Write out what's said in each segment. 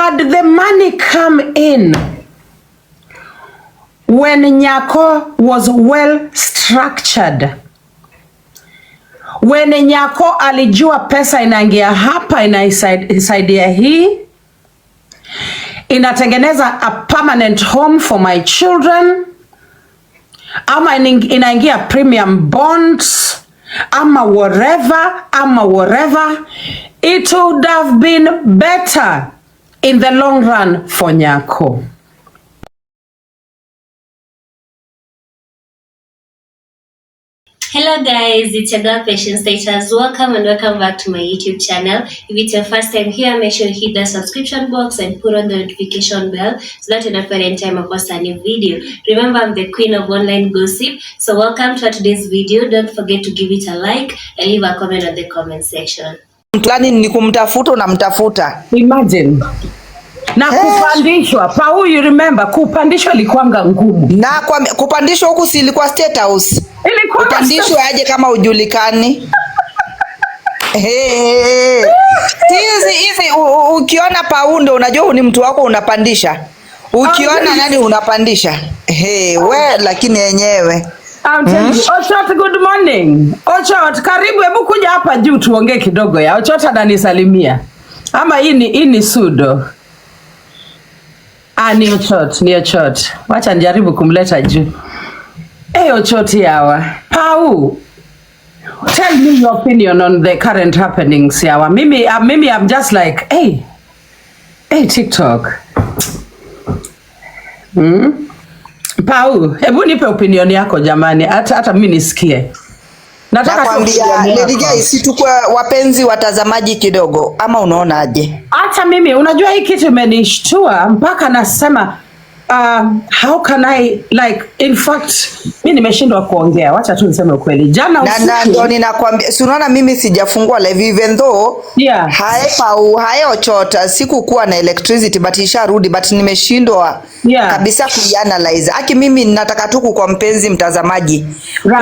had the money come in when Nyako was well structured. When Nyako alijua pesa inaingia hapa, inasaidia hii, inatengeneza a permanent home for my children, ama inaingia premium bonds, ama whatever, it would have been better in the long run for Nyako. Hello guys, it's your girl Patience Status. Welcome and welcome back to my YouTube channel. If it's your first time here, make sure you hit the subscription box and put on the notification bell so that you don't forget any time I post a new video. Remember, I'm the queen of online gossip. So welcome to today's video. Don't forget to give it a like and leave a comment on the comment section. Mtlani ni kumtafuta na mtafuta. Imagine. Na kupandishwa. Pau, you remember, kupandishwa ilikuwanga ngumu. Na kupandishwa huku si ilikuwa State House. Kupandishwa aje kama ujulikani. Hizi ukiona Paundo unajua ni mtu wako unapandisha. Ukiona nani unapandisha. We lakini yenyewe. Ochot, good morning. Ochot, karibu, hebu kuja hapa juu tuongee kidogo ya. Ochot ananisalimia. Ama hii ni sudo. Ni Ochot. Wacha nijaribu kumleta juu. Ochot yawa. Pau, tell me your opinion on the current happenings yawa. Mimi I'm just like, hey TikTok. Pau, hebu nipe opinion yako jamani, hata mimi nisikie. Nataka kuambia Lady J, si tukwe wapenzi watazamaji kidogo, ama unaona aje? Hata mimi unajua hii kitu imenishtua mpaka nasema how can I, like, in fact mimi nimeshindwa kuongea. Wacha tu niseme ukweli. Jana usiku na ndio ninakwambia, si unaona mimi sijafungua live even though Ochota sikukuwa na electricity but isharudi, but nimeshindwa kabisa kuianalyze. Aki mimi nataka tu kwa mpenzi mtazamaji.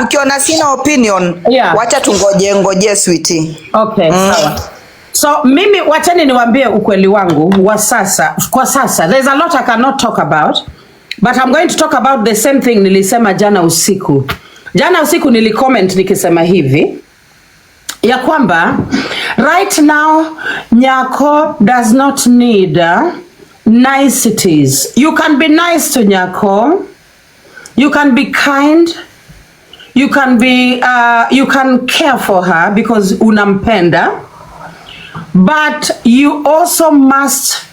Ukiona sina opinion, wacha tungoje sweetie. Okay, sawa. So mimi wacheni niwaambie ukweli wangu wa sasa. Kwa sasa there's a lot I cannot talk about, but I'm going to talk about the same thing nilisema jana usiku. Jana usiku nilicomment nikisema hivi ya kwamba right now Nyako does not need niceties. You can be nice to Nyako, you can be kind, you can be you can care for her because unampenda. But you also must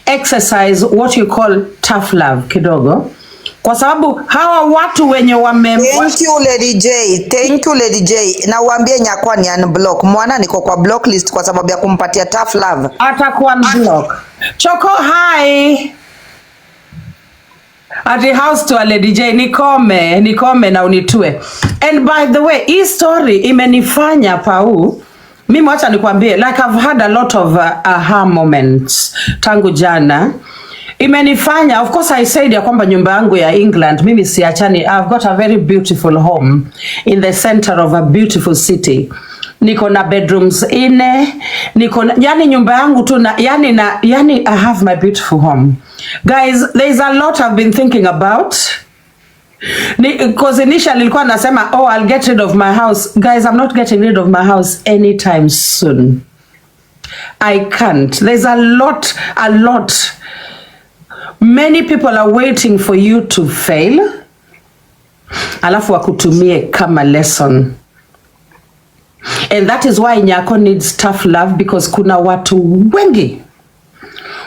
exercise what you call tough love kidogo. Kwa sababu hawa watu wenye Thank you Lady J. Na uambie Nyako ni unblock. Mwana niko kwa block list kwa sababu ya kumpatia tough love. Atakuwa unblock. Choko hi. At the house to a Lady J, nikome na unitue. And by the way, hii story imenifanya Pau, mimi wacha nikwambie, like I've had a lot of aha moments tangu jana. Imenifanya, of course I said ya kwamba nyumba yangu ya England mimi siachani. I've got a very beautiful home in the center of a beautiful city. Niko na bedrooms niko na, yani nyumba yangu tu na yani I have my beautiful home. Guys, there's a lot I've been thinking about. Because initially nilikuwa nasema I'll get rid of my house. Guys, I'm not getting rid of my house anytime soon. I can't. There's a lot. Many people are waiting for you to fail, alafu wakutumie kama lesson. And that is why Nyako needs tough love, because kuna watu wengi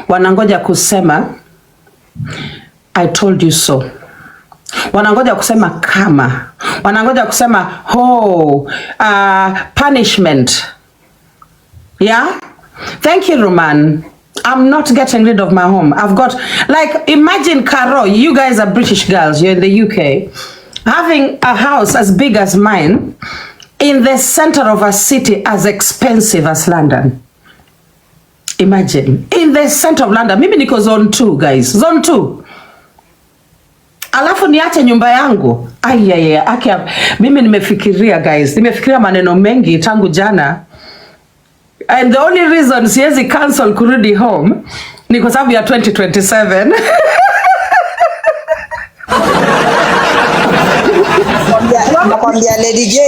wanangoja kusema I told you so. Wanangoja kusema kama. Wanangoja kusema punishment. Yeah? Thank you, Roman. I'm not getting rid of my home. I've got, like, imagine Caro, you guys are British girls, you're in the UK, having a house as big as mine in the center of a city as expensive as London. Imagine, in the center of London. Mimi niko zone 2, guys, zone 2. Alafu niache nyumba yangu. Mimi nimefikiria, guys, nimefikiria maneno mengi tangu jana. And the only reason siwezi cancel kurudi home ni kwa sababu ya 2027. Nakwambia Lady J,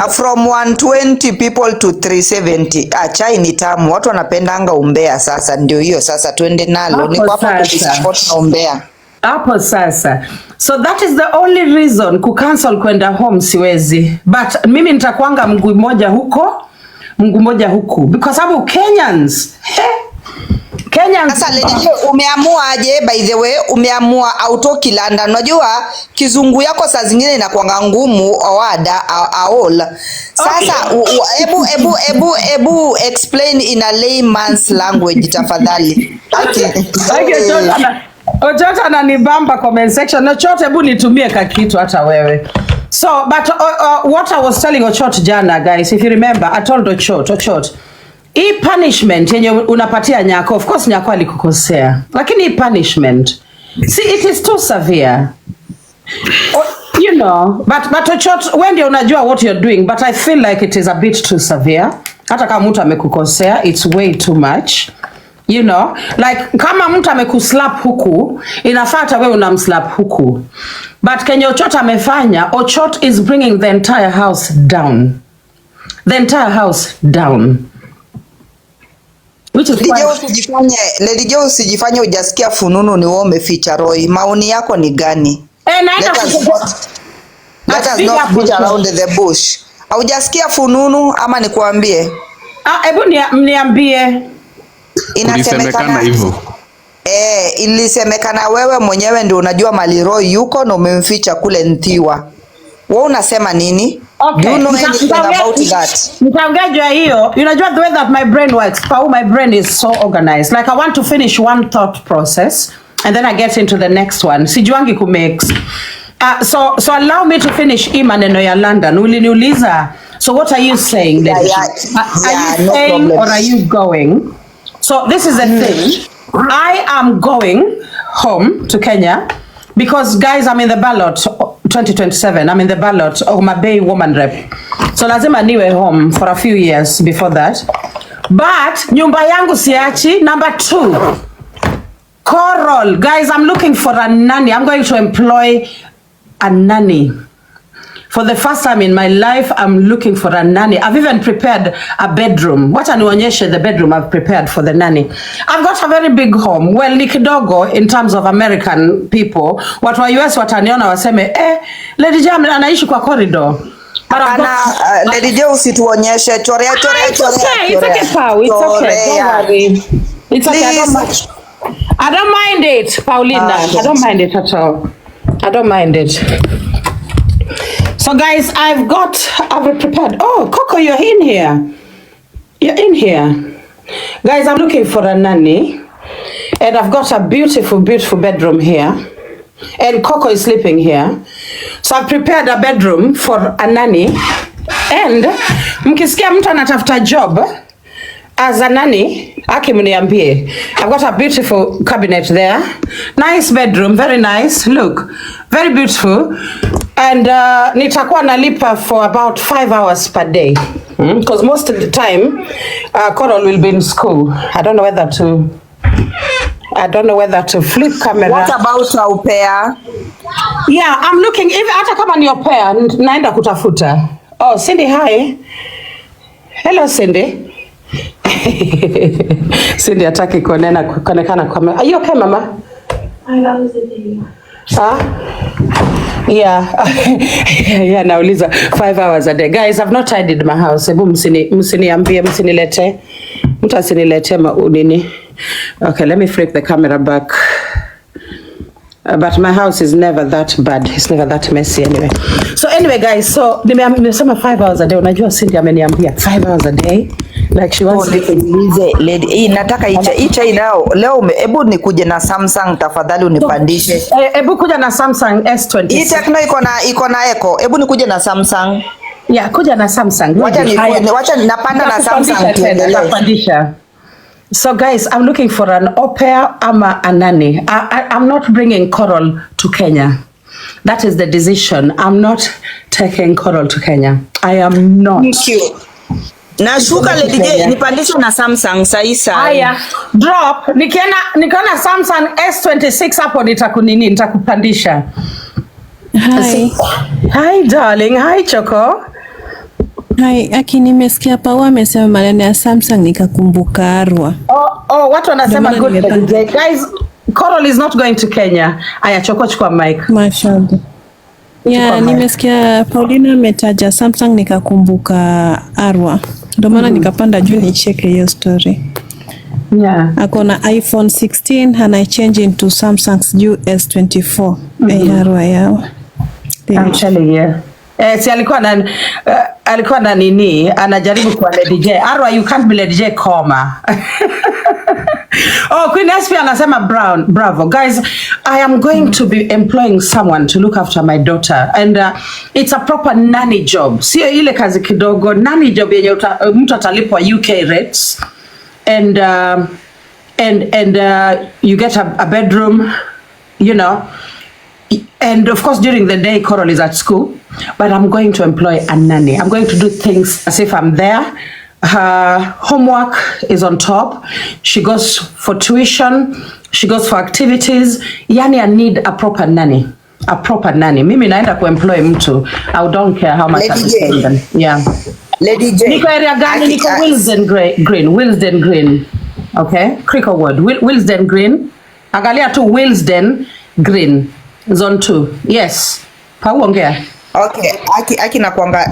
from 120 people to 370. Chai ni tamu. Watu wanapendanga umbea sasa. Ndio hiyo sasa tuende nalo. Ni kwa hapa kusupport na umbea. Hapo sasa. So that is the only reason kucancel kwenda home siwezi. But mimi nitakuanga mguu mmoja huko, mguu mmoja huku. Because sababu Kenyans, sasa Lady J, umeamua aje? By the way, umeamua autoki London. Unajua kizungu yako saa zingine inakuanga ngumu awada aol. Sasa ebu explain in a layman's language tafadhali. Ochota ananibamba comment section. Ochota ebu nitumie kakitu hata wewe. So but what I was telling Ochot jana, guys, if you remember, I told Ochot hii punishment yenye unapatia Nyako, of course Nyako alikukosea, lakini hii punishment, see, it is too severe. You know, but Ochot, when you unajua what you're doing, but I feel like it is a bit too severe. Hata kama mtu amekukosea, it's way too much. You know, like kama mtu amekuslap huku, inafata wewe unamslap huku. But kenye Ochot amefanya, Ochot is bringing the entire house down. The entire house down. Lady J, usijifanye hujasikia fununu ni wewe umeficha Roy. Maoni yako ni gani? Let us not beat around the bush. Hujasikia fununu ama nikuambie? Hebu niambie. Inasemekana hivyo. Ilisemekana wewe mwenyewe ndio unajua mali Roy yuko na umemficha kule Nthiwa. Wewe unasema nini? Okay. Do you know anything about that? Nitaongea hiyo. You know the way that my brain works. My brain is so organized. Like I want to finish one thought process and then I get into the next one. Sijuangi kumix. So allow me to finish hii maneno ya London. Uliniuliza. So what are you saying? Are you saying no, or are you going? So this is the thing. I am going home to Kenya because guys, I'm in the ballot 2027. I'm in the ballot of my Bay woman rep. So lazima niwe home for a few years before that. But nyumba yangu siachi. Number 2, Coral. Guys, I'm looking for a nanny. I'm going to employ a nanny. For the first time in my life, I'm looking for a nanny. I've even prepared a bedroom. Wacha nionyeshe the bedroom I've prepared for the nanny. I've got a very big home. Well, ni kidogo in terms of American people. Watu wa US wataniona waseme, Lady J anaishi kwa corridor. Hapana, Lady J usituonyeshe. Chorea. It's okay, Pau. It's okay. Don't worry. It's okay. I don't mind it, Paulina. I don't mind it at all. I don't mind it. So guys, I've prepared. Oh, Coco, you're in here. You're in here. Guys, I'm looking for a nanny. And I've got a beautiful, beautiful bedroom here. And Coco is sleeping here. So I've prepared a bedroom for a nanny. And mkisikia mtu anatafuta job as a nanny, mniambie. I've got a beautiful cabinet there. Nice bedroom, very nice. Look, very beautiful. And nitakuwa nalipa for about 5 hours per day. Because most of the time, Coral will be in school. I don't know whether to flip camera. What about au pair? Yeah, I'm looking. If hata kama ni au pair, naenda kutafuta. Oh, Cindy, hi. Hello, Cindy. Cindy hataki kuonekana kwa. Are you okay, mama? I was the video. Yeah, nauliza 5 hours a day. Guys, I've not tidied my house. Hebu msiniambie, msinilete. Mtu asinilete unini. Okay, let me flip the camera back. But my house is never that bad. It's never that messy anyway. So anyway, guys, so nimesema 5 hours a day. Unajua Cindy ameniambia 5 hours a day. Like she wants to lady, nataka icha inao. Leo hebu nikuje na Samsung tafadhali unipandishe. Hebu kuja na Samsung S20. Hii Tecno iko na Echo. Hebu nikuje na Samsung. Yeah, kuja na Samsung. Wacha napanda na Samsung tuendelee. So guys, I'm looking for an au pair ama a nanny. I'm not bringing Coral to Kenya. That is the decision. I'm not taking Coral to Kenya. I am not. Thank you. Nashuka Lady J, nipandishe na Samsung saisa. Haya, drop. Nikiona Samsung S26 hapo nitakupandisha. Hi. Hi darling, hi Choco. Hi, aki nimesikia Pau amesema maneno ya Samsung nikakumbuka Arwa. Watu wanasema good Lady J. Guys, Coral is not going to Kenya. Aya, Choco chukua mic. Mashallah. Yeah, nimesikia Paulina ametaja Samsung nikakumbuka Arwa. Ndio maana nikapanda juu ni check hiyo story. Yeah. Akona iPhone 16 and I change into Samsung's S24. Arwa yao. I'm telling you. Si alikuwa na nini anajaribu kwa Lady J. Arwa, you can't be Lady J, comma. Queen SP anasema bravo. Guys, I am going to be employing someone to look after my daughter and it's a proper nanny job. Sio ile kazi kidogo, nanny job yenye mtu atalipwa UK rates and you get a bedroom, you know. And of course, during the day, Coral is at school, but I'm going to employ a nanny. I'm going to do things as if I'm there. Her homework is on top. She goes for tuition. She goes for activities. Yani, I need a proper nanny. A proper nanny. Mimi naenda kuemploy mtu. I don't care how much I'm spending. Yeah. Lady J. Niko area gani? Niko Willesden Green. Willesden Green. Okay? Cricklewood. Willesden Green. Angalia tu Willesden Green. Zone 2. Yes. Pauongea. Okay, aki nakuanga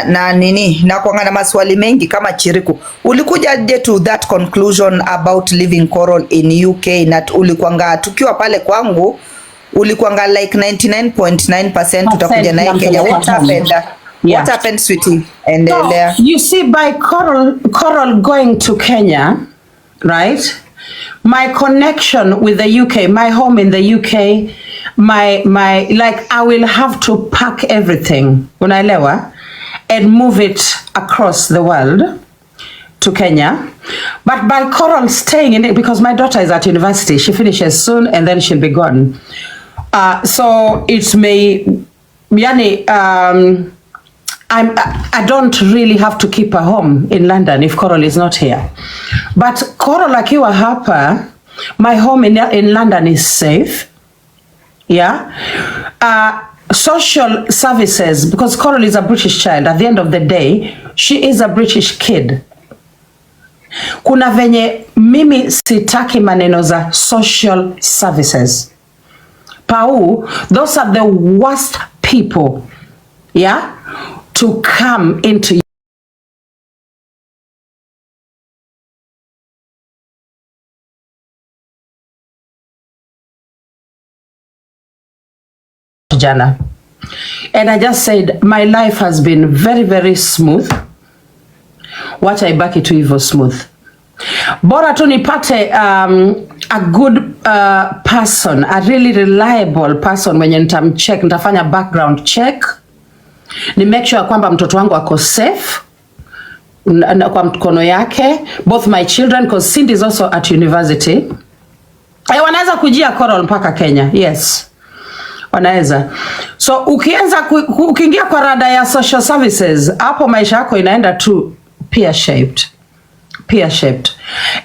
na nini? Nakuanga na maswali mengi kama Chiriku. Ulikuja je to that conclusion about living Coral in UK na ulikuanga tukiwa pale kwangu ulikuanga like 99.9% utakuja na Kenya. What happened? Yeah. What happened, sweetie? And so, you see, by Coral going to Kenya, right? My connection with the UK, my home in the UK, my like I will have to pack everything, unaelewa, and move it across the world to Kenya. But by Coral staying in it, because my daughter is at university, she finishes soon and then she'll be gone. So it may, I don't really have to keep her home in London if Coral is not here. But Coral akiwa hapa, my home in London is safe. Yeah. Social services, because Coral is a British child, at the end of the day, she is a British kid. Kuna venye mimi sitaki maneno za social services. Pau, those are the worst people, yeah, to come into jana. And I just said my life has been very, very smooth. Wacha ibaki tu hivyo smooth. Bora tu nipate a good person, a really reliable person wenye nitamcheck, nitafanya background check. Ni make sure kwamba mtoto wangu ako safe kwa mkono yake, both my children, because Cindy is also at university. Wanaweza kujia Coral mpaka Kenya. Yes. Wanaweza. So ukiingia kwa rada ya social services, hapo maisha yako inaenda tu pear shaped.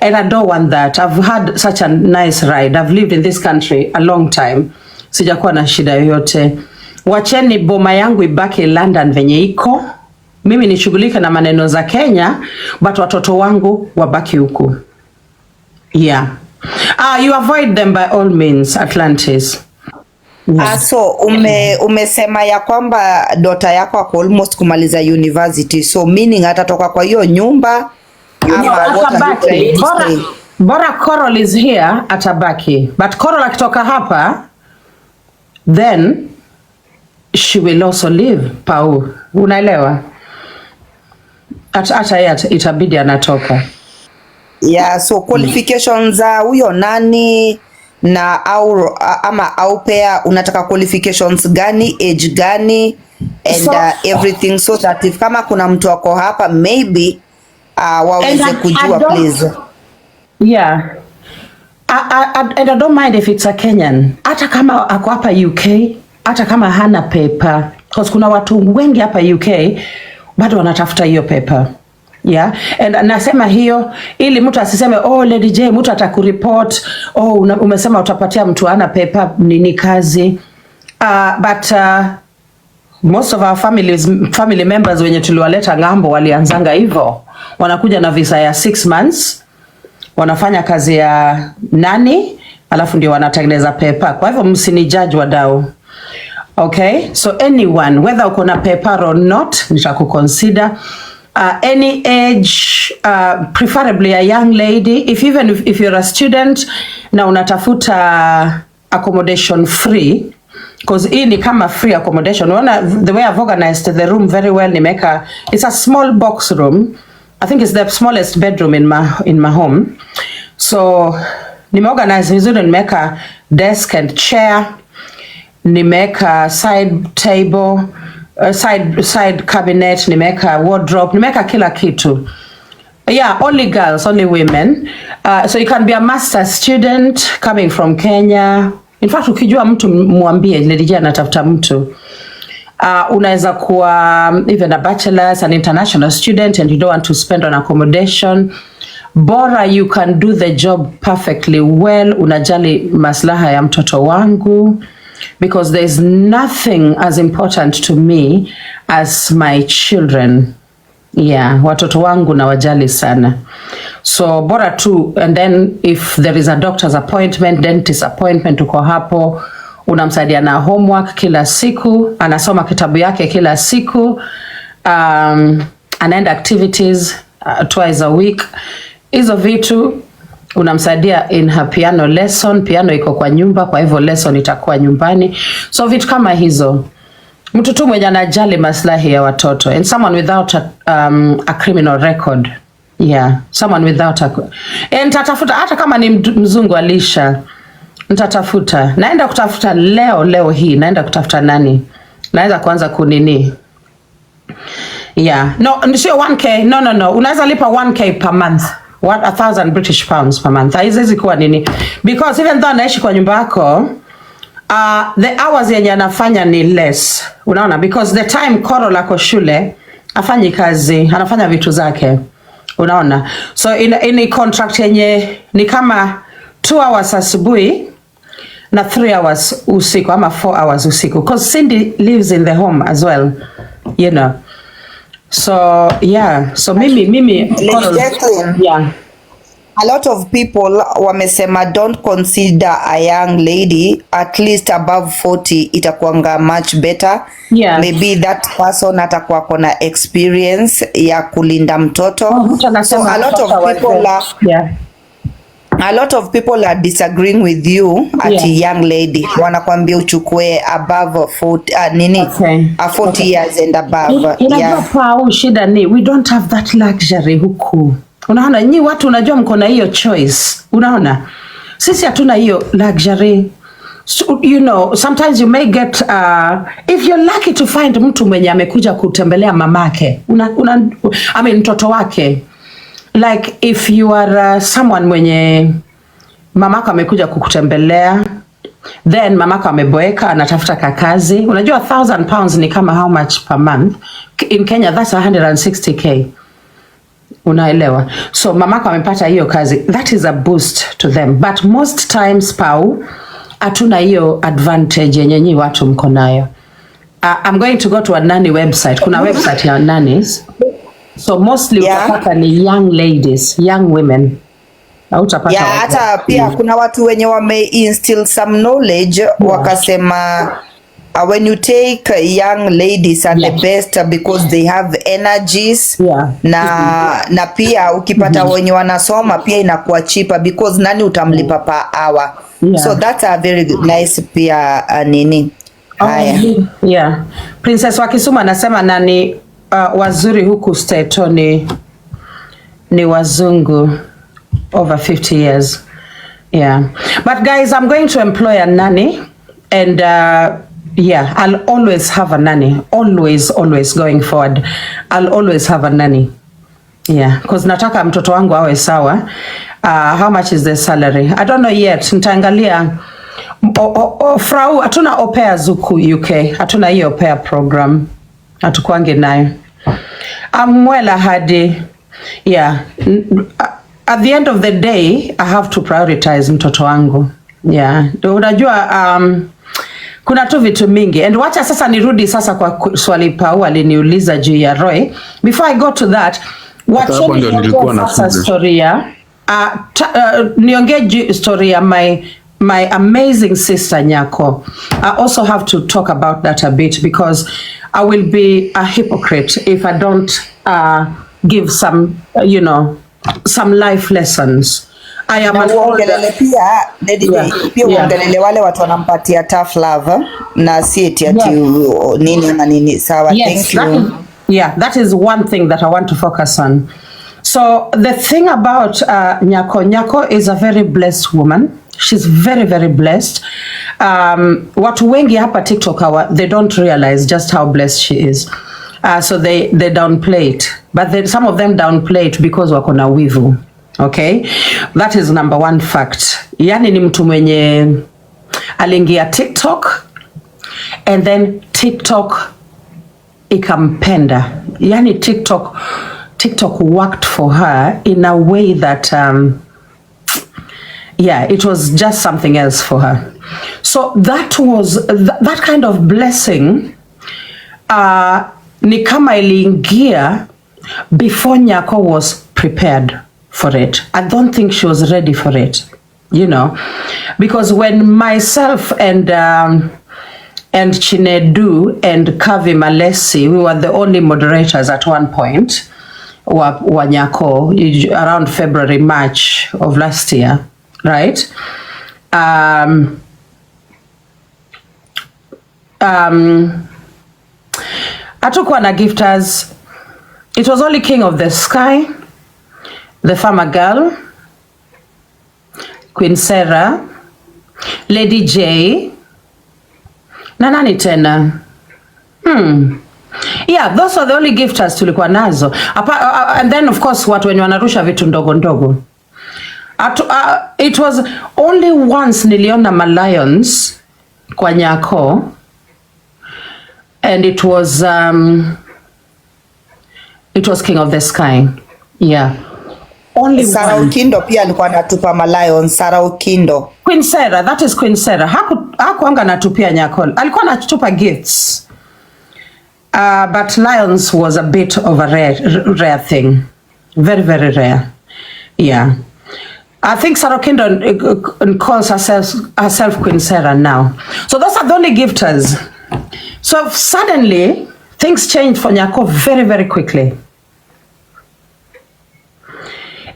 And I don't want that. I've had such a nice ride. I've lived in this country a long time. Sijakuwa na shida yoyote. Wacheni boma yangu ibaki London venye iko. Mimi nishughulike na maneno za Kenya, but watoto wangu wabaki huku. Yeah. You avoid them by all means, Atlantis. Yeah. So umesema ya kwamba daughter yako ako almost kumaliza university, so meaning atatoka kwa hiyo nyumba ama bora Coral is here atabaki, but Coral akitoka hapa then she will also leave. Pau, unaelewa? Hata itabidi anatoka. Yeah, so qualifications za huyo nani na au pair, unataka qualifications gani, age gani, and everything, so that if kama kuna mtu wako hapa maybe waweze kujua please. Yeah. And I don't mind if it's a Kenyan. Hata kama ako hapa UK, hata kama hana paper, because kuna watu wengi hapa UK bado wanatafuta hiyo paper. Yeah, and nasema hiyo ili mtu asiseme oh Lady J mtu atakureport umesema utapatia mtu ana paper nini kazi. But most of our family members wenye tuliwaleta ngambo walianzanga hivyo, wanakuja na visa ya 6 months, wanafanya kazi ya nanny, alafu ndio wanatengeneza paper. Kwa hivyo msinijudge wadau. Okay, so anyone whether uko na paper or not nitakuconsider. Any age, preferably a young lady. If you're a student na unatafuta accommodation free, because hii ni kama free accommodation. Unaona the way I've organized the room very well, it's a small box room. I think it's the smallest bedroom in my home. So nimeorganize vizuri, nimeka desk and chair, nimeka side table, side cabinet, nimeka wardrobe, nimeka kila kitu. Yeah, only girls, only women. So you can be a master student coming from Kenya. In fact, ukijua mtu muambie Lady J anatafuta mtu. Unaweza kuwa even a bachelor's, an international student, and you don't want to spend on accommodation. Bora you can do the job perfectly well, unajali maslaha ya mtoto wangu. Because there's nothing as important to me as my children. Yeah, watoto wangu na wajali sana. So bora tu, and then if there is a doctor's appointment, dentist appointment, uko hapo, unamsaidia na homework kila siku, anasoma kitabu yake kila siku, anaenda activities twice a week. Hizo vitu unamsaidia in her piano lesson. Piano iko kwa nyumba, kwa hivyo lesson itakuwa nyumbani. So vitu kama hizo. Mtu tu mwenye anajali maslahi ya watoto, and someone without a criminal record. Yeah, someone without nitatafuta hata kama ni mzungu Alisha. Nitatafuta. Naenda kutafuta leo hii, naenda kutafuta nani? Naweza kuanza kunini? Yeah. No, sio 1k. No. Unaweza lipa 1k per month. 1,000 British pounds per month. Haiwezi kuwa nini? Because even though naishi kwa nyumba yako, the hours yenye anafanya ni less. Unaona? Because the time Koro lako shule, afanyi kazi, anafanya vitu zake. Unaona? So in contract yenye ni kama 2 hours asubuhi na 3 hours usiku ama 4 hours usiku. Because Cindy lives in the home as well. You know. So yeah, so mimi yeah. A lot of people wamesema don't consider a young lady at least above 40, itakuanga much better. Yeah. Maybe that person atakuwa kona experience ya kulinda mtoto. So a lot of people are disagreeing with you at young lady. Wanakwambia uchukue above 40 40 years and above. Unajua shida ni we don't have that luxury huku. Unaona nyi watu unajua mko na hiyo choice. Unaona? Sisi hatuna hiyo luxury. So, you know, sometimes you may get if you're lucky to find mtu mwenye amekuja kutembelea mamake. Mtoto wake. Like if you are someone mwenye mamako amekuja kukutembelea, then mamako ameboeka anatafuta kakazi. Unajua 1,000 pounds ni kama how much per month? In Kenya that's 160k. Unaelewa? So mamako amepata hiyo kazi. That is a boost to them. But most times Pau, hatuna hiyo advantage yenye nyi watu mko nayo. I'm going to go to a nanny website. Kuna website ya nannies. So mostly utapata ni young ladies, young women. Utapata hata pia kuna watu wenye wame instill some knowledge wakasema when you take young ladies are the best because they have energies na pia ukipata wenye wanasoma pia inakuwa cheaper because nani utamlipa per hour. So that's a very nice pia nini. Haya. Princess wa Kisumu anasema nani wazuri huku Stato ni wazungu over 50 years. Yeah. But guys, I'm going to employ a nanny and I'll always have a nanny. Always going forward. I'll always have a nanny. Yeah, because nataka mtoto wangu awe sawa. How much is the salary? I don't know yet. Nitaangalia. Frau, hatuna au pairs huku UK. Hatuna hiyo pair program. Hatukuange nayo. Amwela hadi Yeah. At the end of the day, I have to prioritize mtoto wangu. Yeah. Unajua kuna tu vitu mingi. And wacha sasa nirudi sasa kwa swali Pau aliniuliza juu ya Roy. Before I go to that, wacha nilikuwa na story ya niongee story ya my amazing sister Nyako. I also have to talk about that a bit because I will be a hypocrite if I don't give some, some life lessons. I am an uongelele pia uongelele wale watu wanampatia tough love na si eti nini na nini. Sawa, thank you. That is one thing that I want to focus on. So the thing about Nyako is a very blessed woman. She's very, very blessed. Watu wengi hapa TikTok, they don't realize just how blessed she is. So they downplay it. But some of them downplay it because wako na wivu. Okay? That is number one fact. Yani ni mtu mwenye aliingia TikTok and then TikTok ikampenda. Yani TikTok worked for her in a way that it was just something else for her. So that was that kind of blessing ni kama iliingia before Nyako was prepared for it. I don't think she was ready for it, because when myself and Chinedu and Kavi Malesi, we were the only moderators at one point wa Nyako around February, March of last year, right? Hatukuwa na gifters. It was only King of the Sky, the Farmer Girl, Queen Sarah, Lady J, na nani tena? Yeah, those are the only gifters tulikuwa nazo. And then of course watu wenye wanarusha vitu ndogo ndogo. It was only once niliona lions kwa Nyako, and it was King of the Sky. Yeah. Only Sarah Ukindo pia alikuwa anatupa lions. Sarah Ukindo. Queen Sarah, that is Queen Sarah. Hakuanga anatupia Nyako. Alikuwa anatupa gifts. But lions was a bit of a rare thing. Very, very rare. Yeah. I think Sarah Ukindo calls herself Queen Sarah now. So those are the only gifters. So suddenly things changed for Nyako very, very quickly.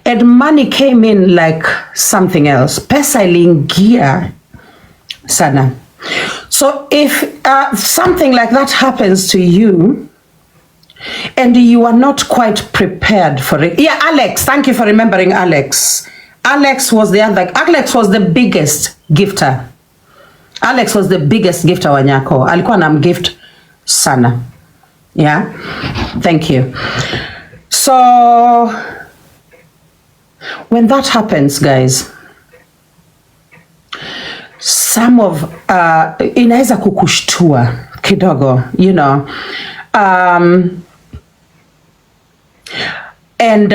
And money came in like something else. Pesa iliingia sana. So if something like that happens to you and you are not quite prepared for it. Yeah, Alex, thank you for remembering Alex. Alex was the biggest gifter. Alex was the biggest gifter wa Nyako. Alikuwa na gift sana. Yeah, thank you. So when that happens, guys, some of inaweza kukushtua kidogo, and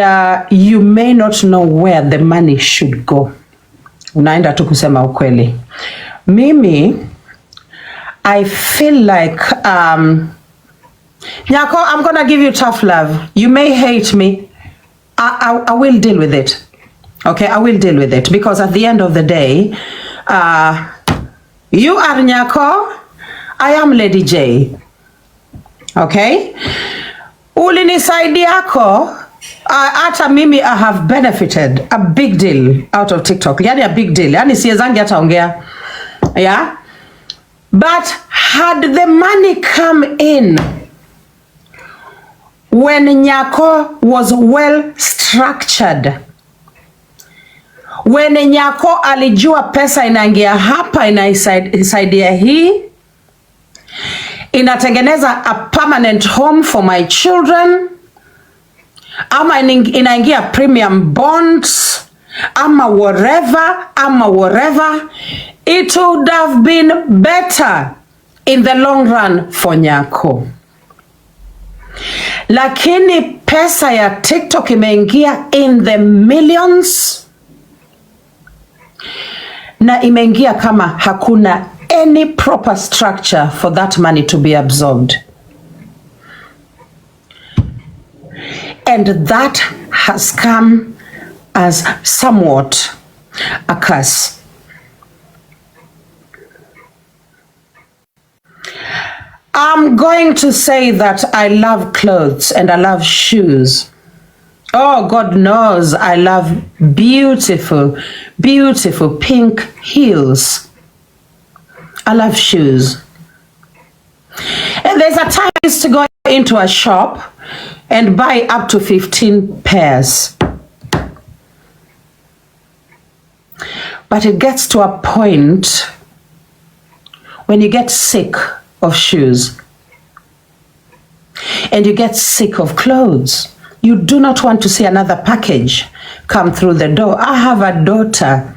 you may not know where the money should go. Unaenda tu kusema ukweli. Mimi, I feel like Nyako, I'm gonna give you tough love. You may hate me. I will deal with it. Okay, I will deal with it because at the end of the day, you are Nyako, I am Lady J. Okay? Ulinisaidiako, hata mimi I have benefited a big deal out of TikTok. Yani a big deal. Yani siezangi hata ongea. Yeah? But had the money come in when Nyako was well structured, when Nyako alijua pesa inaingia hapa, inaisaidia hii, inatengeneza a permanent home for my children, ama inaingia premium bonds, ama whatever, it would have been better in the long run for Nyako. lakini pesa ya TikTok imeingia in the millions, na imeingia kama hakuna any proper structure for that money to be absorbed. And that has come as somewhat a curse. I'm going to say that I love clothes and I love shoes. Oh, God knows I love beautiful, beautiful pink heels. I love shoes. And there's a time I used to go into a shop and buy up to 15 pairs. But it gets to a point when you get sick of shoes and you get sick of clothes. You do not want to see another package come through the door. I have a daughter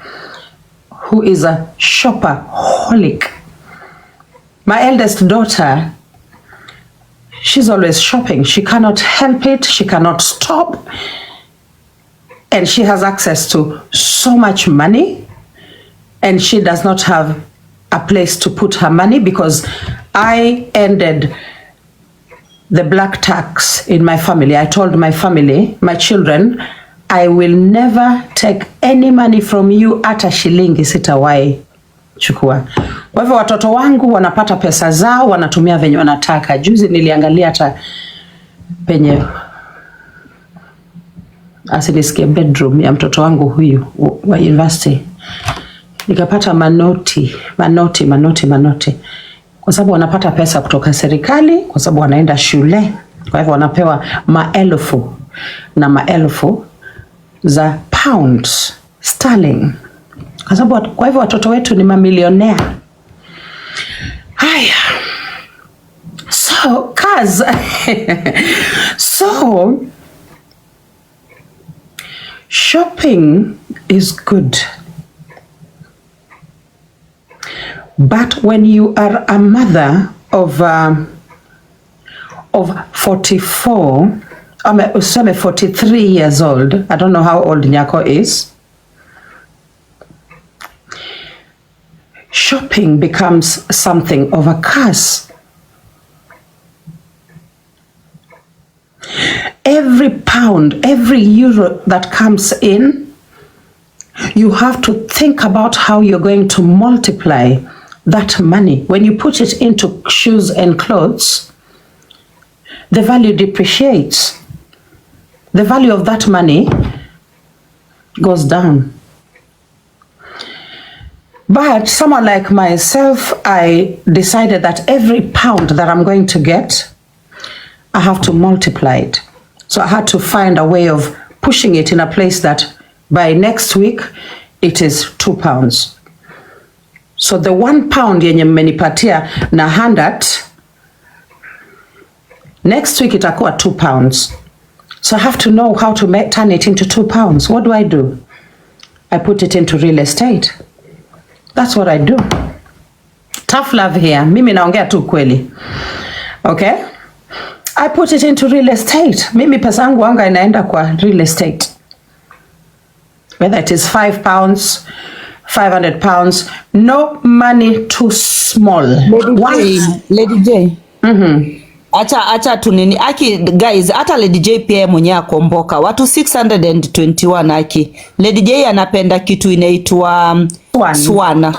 who is a shopaholic. My eldest daughter, she's always shopping. She cannot help it. She cannot stop. And she has access to so much money. And she does not have a place to put her money because I ended the black tax in my family. I told my family, my children, I will never take any money from you, hata shilingi sitawahi chukua. Kwa hivyo watoto wangu wanapata pesa zao, wanatumia venye wanataka. Juzi niliangalia hata penye asinisikie bedroom ya mtoto wangu huyu wa university. Nikapata manoti. Kwa sababu wanapata pesa kutoka serikali, kwa sababu wanaenda shule. Kwa hivyo wanapewa maelfu na maelfu za pounds sterling. Kwa hivyo watoto wetu ni mamilionea. Haya. So shopping is good. But when you are a mother of 44, 43 years old, I don't know how old Nyako is, shopping becomes something of a curse. Every pound, every euro that comes in, you have to think about how you're going to multiply that money. When you put it into shoes and clothes, the value depreciates. The value of that money goes down. But someone like myself, I decided that every pound that I'm going to get, I have to multiply it. So I had to find a way of pushing it in a place that by next week, it is 2 pounds. So the 1 pound yenye mmenipatia na handout, next week itakuwa 2 pounds. So I have to know how to turn it into 2 pounds. What do? I put it into real estate. That's what I do. Tough love here. Mimi naongea tu kweli. Okay? I put it into real estate. Mimi pesa yangu anga inaenda kwa real estate. Whether it is 5 pounds, 500 pounds, no money too small. Lady J. Acha tunini aki guys, hata Lady J pia mwenyewe akomboka watu 621 aki. Lady J anapenda kitu inaitwa swan.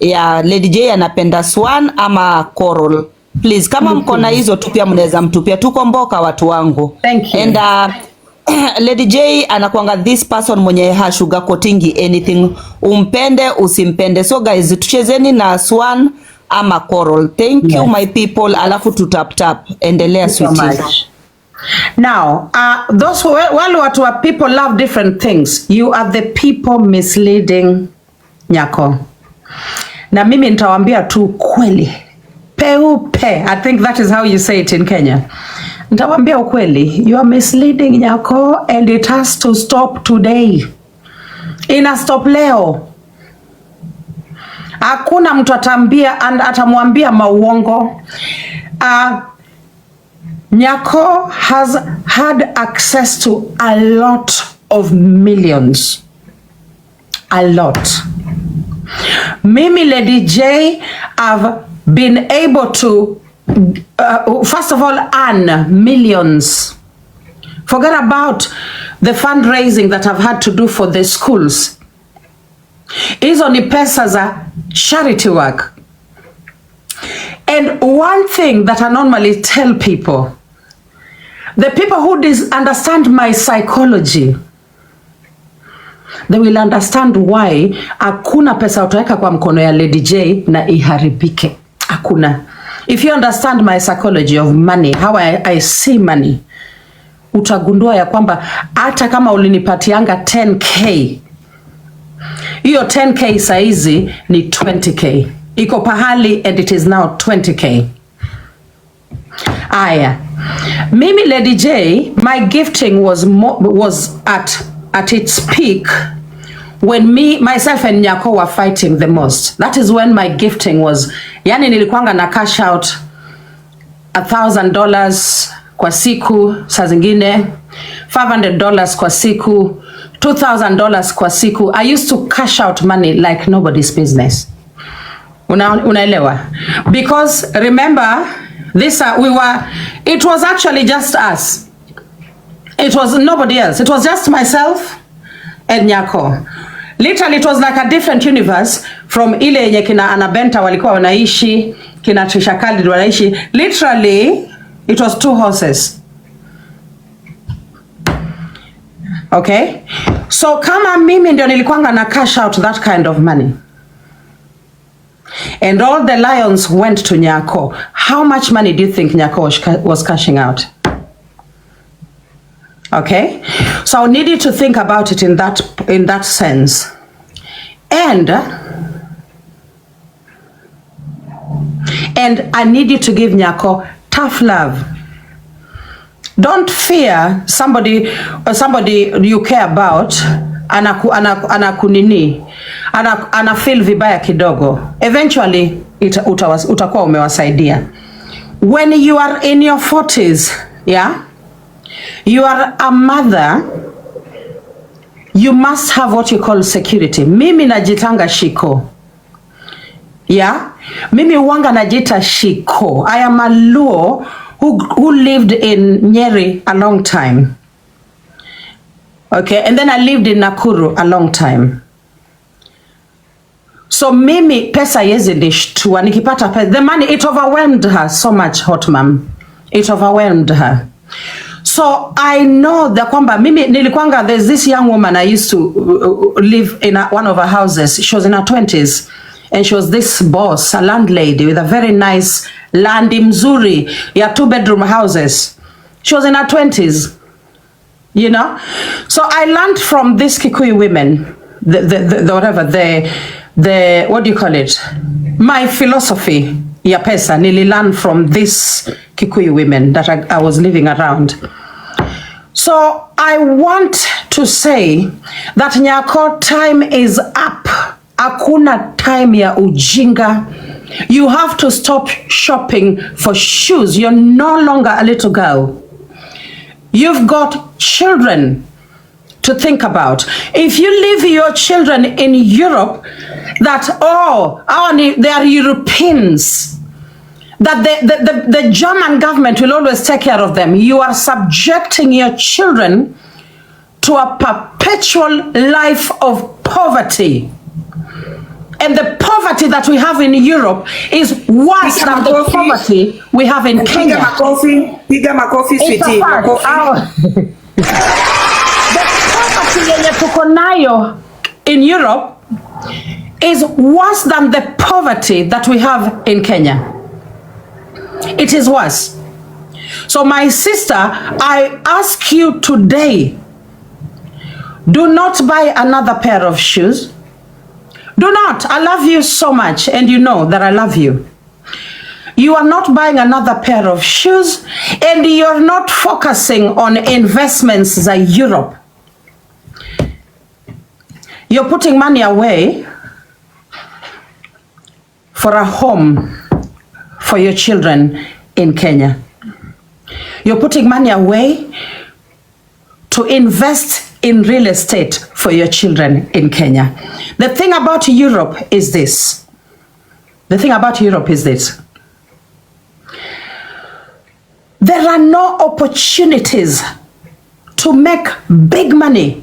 Yeah, Lady J anapenda swan ama coral. Please kama mko na hizo tu pia mnaweza mtupia, tukomboka watu wangu. Thank you. And Lady J anakuanga this person mwenye sugar coating anything, umpende usimpende. So guys, tuchezeni na swan ama coral. Thank you my people. Alafu tap. Endelea sweetie. Now, those wale watu wa people love different things. You are the people misleading Nyako. Na mimi nitawaambia tu kweli. Peupe. I think that is how you say it in Kenya. Nitawaambia ukweli. You are misleading Nyako and it has to stop today. Ina stop leo. Hakuna mtu atamwambia mauongo. Nyako has had access to a lot of millions. A lot. Mimi Lady J have been able to, first of all, earn millions. Forget about the fundraising that I've had to do for the schools. Hizo ni pesa za charity work. And one thing that I normally tell people, the people who understand my psychology, they will understand why hakuna pesa utaweka kwa mkono ya Lady J na iharibike. Hakuna. If you understand my psychology of money, how I see money, utagundua ya kwamba hata kama ulinipatianga 10k, hiyo 10k saizi ni 20k. Iko pahali and it is now 20k. Aya. Mimi Lady J, my gifting was at its peak when myself and Nyako were fighting the most. That is when my gifting was, yani nilikuanga na cash out $1,000 kwa siku, saa zingine $500 kwa siku, $2,000 kwa siku. I used to cash out money like nobody's business. Unaelewa? Because remember, it was actually just us. It was nobody else. It was just myself and Nyako. Literally, it was like a different universe from ile yenye kina Anabenta walikuwa wanaishi, kina Trisha Khalid wanaishi. Literally, it was two horses. Okay? So kama mimi ndio nilikuanga na cash out that kind of money, and all the lions went to Nyako, how much money do you think Nyako was cashing out? Okay, so I need you to think about it in that sense, and I need you to give Nyako tough love. Don't fear somebody you care about ana feel vibaya kidogo. Eventually utakuwa umewasaidia. When you are in your 40s, yeah, you are a mother, you must have what you call security. Mimi najitanga Shiko. Yeah, mimi wanga najita Shiko. I am a Luo who lived in Nyeri a long time. Okay, and then I lived in Nakuru a long time. So mimi pesa yezi nishtua, nikipata pesa, the money, it overwhelmed her so much, hot mom. It overwhelmed her. So I know that kwamba mimi nilikuanga, there's this young woman I used to live in one of her houses. She was in her 20s and she was this boss, a landlady with a very nice land mzuri, ya 2-bedroom houses. She was in her 20s. You know, so I learned from these Kikuyu women, the what do you call it? My philosophy, ya pesa, nililearn from these Kikuyu women that I was living around. So I want to say that Nyako, time is up. Hakuna time ya ujinga. You have to stop shopping for shoes. You're no longer a little girl. You've got children to think about. If you leave your children in Europe, that they are Europeans, that the German government will always take care of them, you are subjecting your children to a perpetual life of poverty. And the poverty that we have in Europe is worse than the poverty we have in Kenya. Piga makofi, sweetie. The poverty yenye tuko nayo in Europe is worse than the poverty that we have in Kenya. It is worse. So my sister, I ask you today, do not buy another pair of shoes. Do not. I love you so much, and you know that I love you. You are not buying another pair of shoes, and you're not focusing on investments in Europe. You're putting money away for a home for your children in Kenya. You're putting money away to invest in real estate for your children in Kenya. The thing about Europe is this. There are no opportunities to make big money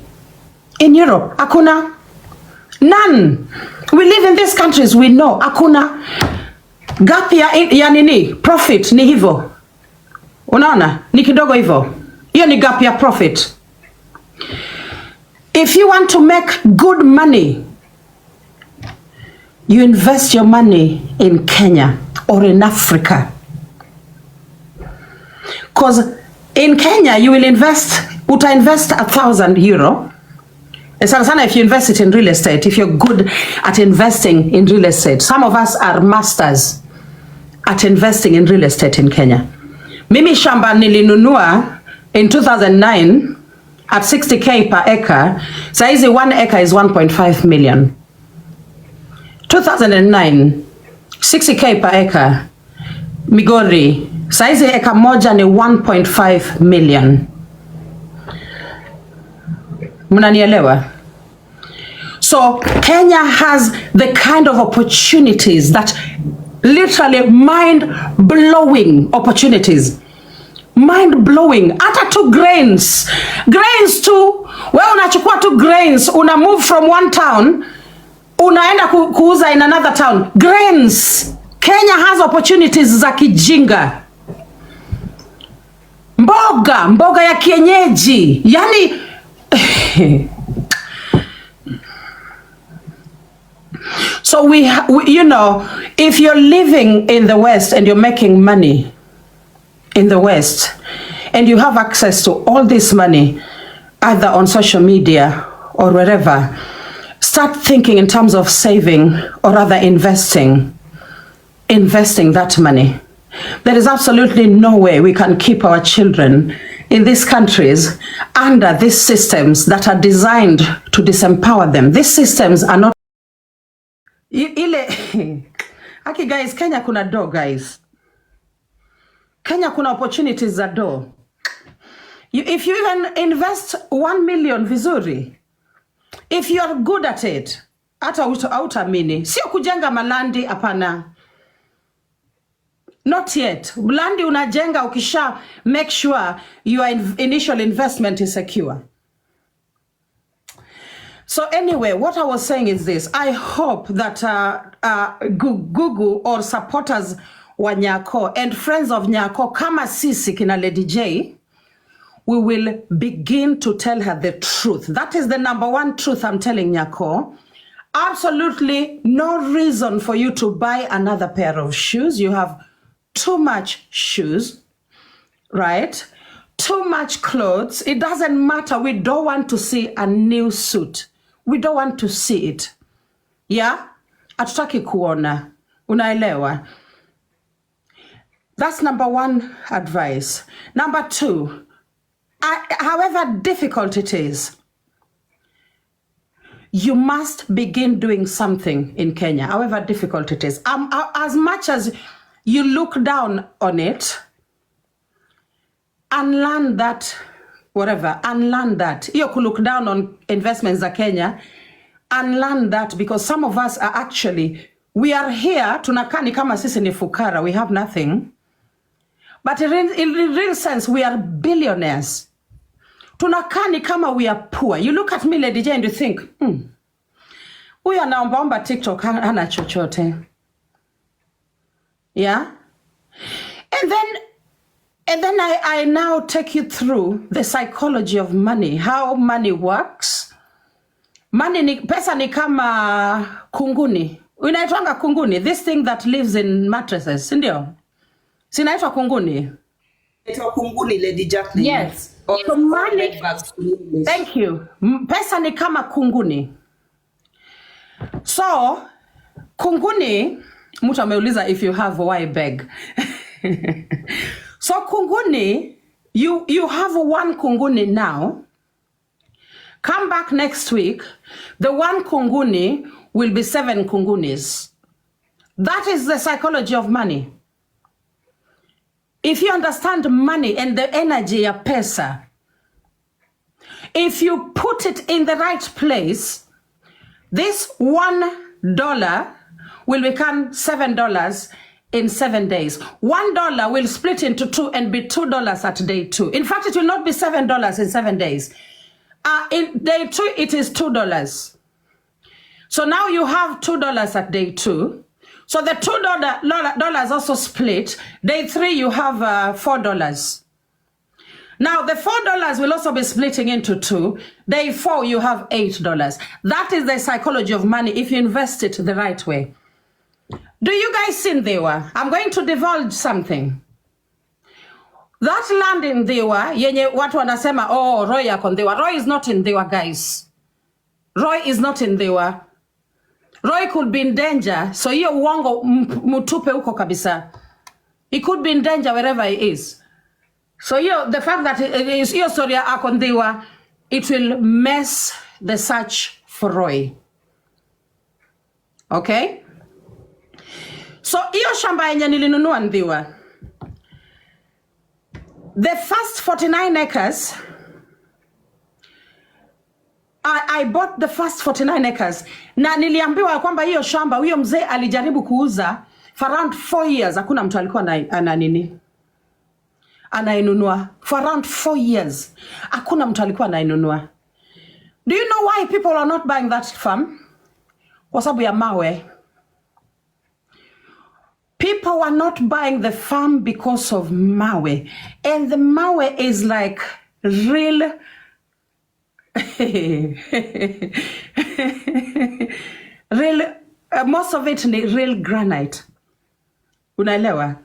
in Europe. Hakuna. None. We live in these countries, we know. Hakuna. Gap ya nini? Profit ni hivyo. Unaona? Ni kidogo hivyo. Hiyo ni gap ya profit. If you want to make good money, you invest your money in Kenya or in Africa. Because in Kenya, you will invest 1,000 euro. Sana if you invest it in real estate, if you're good at investing in real estate. Some of us are masters at investing in real estate in Kenya. Mimi shamba nilinunua in 2009 at 60k per acre. Saizi 1 acre is 1.5 million. 2009, 60k per acre. Migori, saizi eka moja ni 1.5 million. Mnanielewa? So Kenya has the kind of opportunities that literally mind-blowing opportunities. Mind-blowing. Hata tu grains. Grains tu. Wewe unachukua tu grains. Una move from one town. Unaenda kuuza in another town. Grains. Kenya has opportunities za kijinga. Mboga ya kienyeji. Yani so we you know, if you're living in the West and you're making money in the West and you have access to all this money either on social media or wherever, start thinking in terms of saving or rather investing that money. There is absolutely no way we can keep our children in these countries under these systems that are designed to disempower them. These systems are not Aki guys, Kenya kuna do guys. Kenya kuna opportunities za do. If you even invest 1 million vizuri, if you are good at it, hata utamini. Sio kujenga malandi hapana. Not yet. Landi unajenga ukisha make sure your initial investment is secure. So anyway, what I was saying is this. I hope that Google or supporters wa Nyako and friends of Nyako kama sisi kina Lady J, we will begin to tell her the truth. That is the number one truth I'm telling Nyako. Absolutely no reason for you to buy another pair of shoes. You have too much shoes, right? Too much clothes. It doesn't matter. We don't want to see a new suit. We don't want to see it. Yeah? Hatutaki kuona. Unaelewa? That's number one advice. Number two, however difficult it is, you must begin doing something in Kenya, however difficult it is. As much as you look down on it, unlearn that, whatever, unlearn that. You could look down on investments in Kenya, unlearn that, because some of us are actually, we are here, tunakani kama sisi ni fukara, we have nothing. But in real sense, we are billionaires. Tunakani kama we are poor. You look at me, Lady J, and you think, huyu anaombaomba TikTok hana chochote. Yeah? And then I now take you through the psychology of money, how money works. Pesa ni kama kunguni. Unaitwanga kunguni, this thing that lives in mattresses, sindio? Sinaitwa kunguni. Inaitwa kunguni, Lady Jacqueline. Yes. So money, thank you. Pesa ni kama kunguni. So, kunguni, mtu ameuliza if you have why beg. So kunguni, you have one kunguni now. Come back next week. The one kunguni will be 7 kungunis. That is the psychology of money. if you understand money and the energy ya pesa, if you put it in the right place, this $1 will become $7 in 7 days. $1 will split into 2 and be $2 at day 2. In fact, it will not be $7 in 7 days. In day 2, it is $2. So now you have $2 at day 2. So the $2 also split. Day 3, you have $4. Now the $4 will also be splitting into 2. Day 4, you have $8. That is the psychology of money if you invest it the right way. Do you guys see Ndhiwa? I'm going to divulge something. That land in Ndhiwa, yenye watu wanasema, oh, Roy yako Ndhiwa. Roy is not in Ndhiwa, guys. Roy is not in Ndhiwa. Roy could be in danger, so hiyo uongo mutupe huko kabisa. He could be in danger wherever he is. So the fact that hiyo story ya ako Ndhiwa, it will mess the search for Roy. Okay? So hiyo shamba yenye nilinunua Ndhiwa, the first 49 acres, I bought the first 49 acres. Na niliambiwa kwamba hiyo shamba huyo mzee alijaribu kuuza for around 4 years. Hakuna mtu alikuwa anainunua. For around 4 years. Hakuna mtu alikuwa anainunua. Do you know why people are not buying that farm? Kwa sababu ya mawe. People are not buying the farm because of mawe. And the mawe is like real real most of it ni real granite. Unaelewa?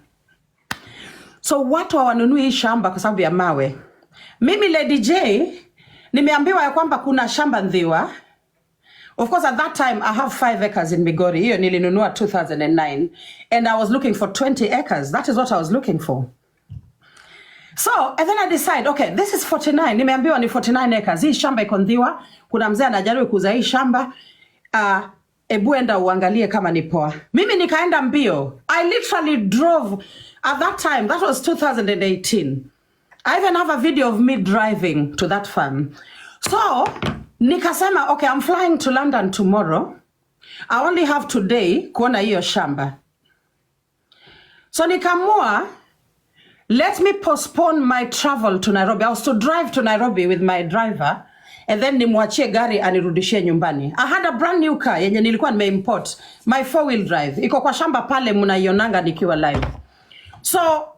So watu hawanunui hii shamba kwa sababu ya mawe. Mimi Lady J nimeambiwa ya kwamba kuna shamba Ndhiwa. Of course, at that time I have 5 acres in Migori. Hiyo nilinunua 2009 and I was looking for 20 acres. That is what I was looking for. So, and then I decide, okay, this is 49. Nimeambiwa ni 49 acres. Hii shamba iko Ndhiwa. Kuna mzee anajaribu kuuza hii shamba. Ebu enda uangalie kama ni poa. Mimi nikaenda mbio. I literally drove at that time. That was 2018. I even have a video of me driving to that farm. So, nikasema, okay, I'm flying to London tomorrow. I only have today kuona hiyo shamba. So nikamua, let me postpone my travel to Nairobi. I was to drive to Nairobi with my driver and then nimwachie gari anirudishie nyumbani. I had a brand new car yenye nilikuwa nimeimport. My 4-wheel drive. Iko kwa shamba pale mnaionanga nikiwa live. So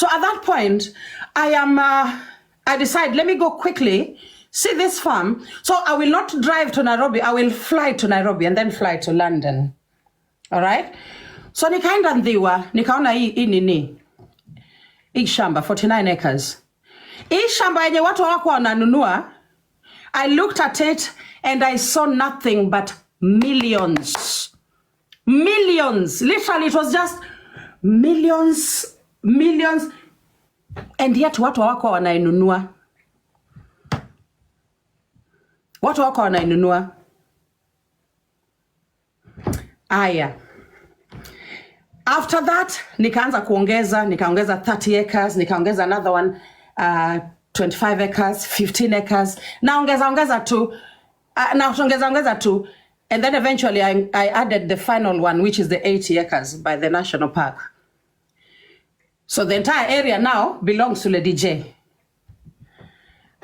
at that point, I decide, let me go quickly, see this farm. So I will not drive to Nairobi. I will fly to Nairobi and then fly to London. All right? So nikaenda Ndhiwa, nikaona hii nini? Hii shamba, 49 acres. Hii shamba yenye watu wako wananunua, I looked at it and I saw nothing but millions. Millions. Literally, it was just millions. And yet watu wako wanainunua. Watu wako wanainunua. Aya. After that, nikaanza nikaongeza 30 acres, nikaongeza another one, 25 acres, 15 acres. Naongeza tu. And then eventually I added the final one, which is the 80 acres by the National Park. So the entire area now belongs to Lady J.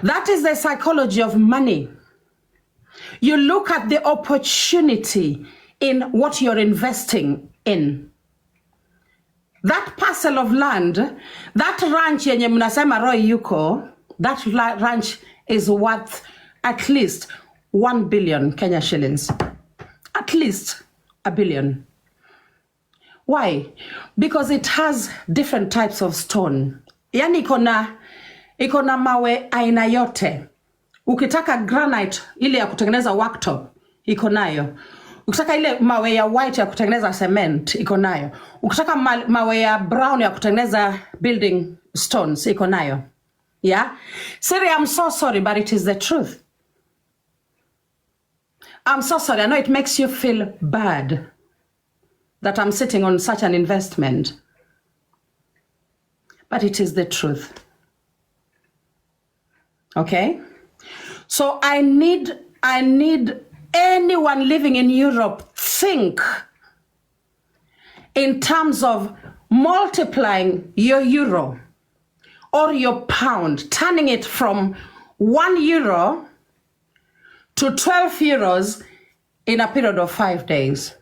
That is the psychology of money. You look at the opportunity in what you're investing in. That parcel of land, that ranch yenye mnasema Roy yuko, that ranch is worth at least 1 billion Kenya shillings. At least a billion. Why? Because it has different types of stone. Yani iko na mawe aina yote. Ukitaka granite ile ya kutengeneza worktop, iko nayo. Ukitaka ile mawe ya white ya kutengeneza cement, iko nayo. Ukitaka mawe ya brown ya kutengeneza building stones, iko nayo. Yeah? Siri, I'm so sorry, but it is the truth. I'm so sorry. I know it makes you feel bad that I'm sitting on such an investment. but it is the truth. Okay? So I need anyone living in Europe think in terms of multiplying your euro or your pound, turning it from €1 to 12 euros in a period of 5 days.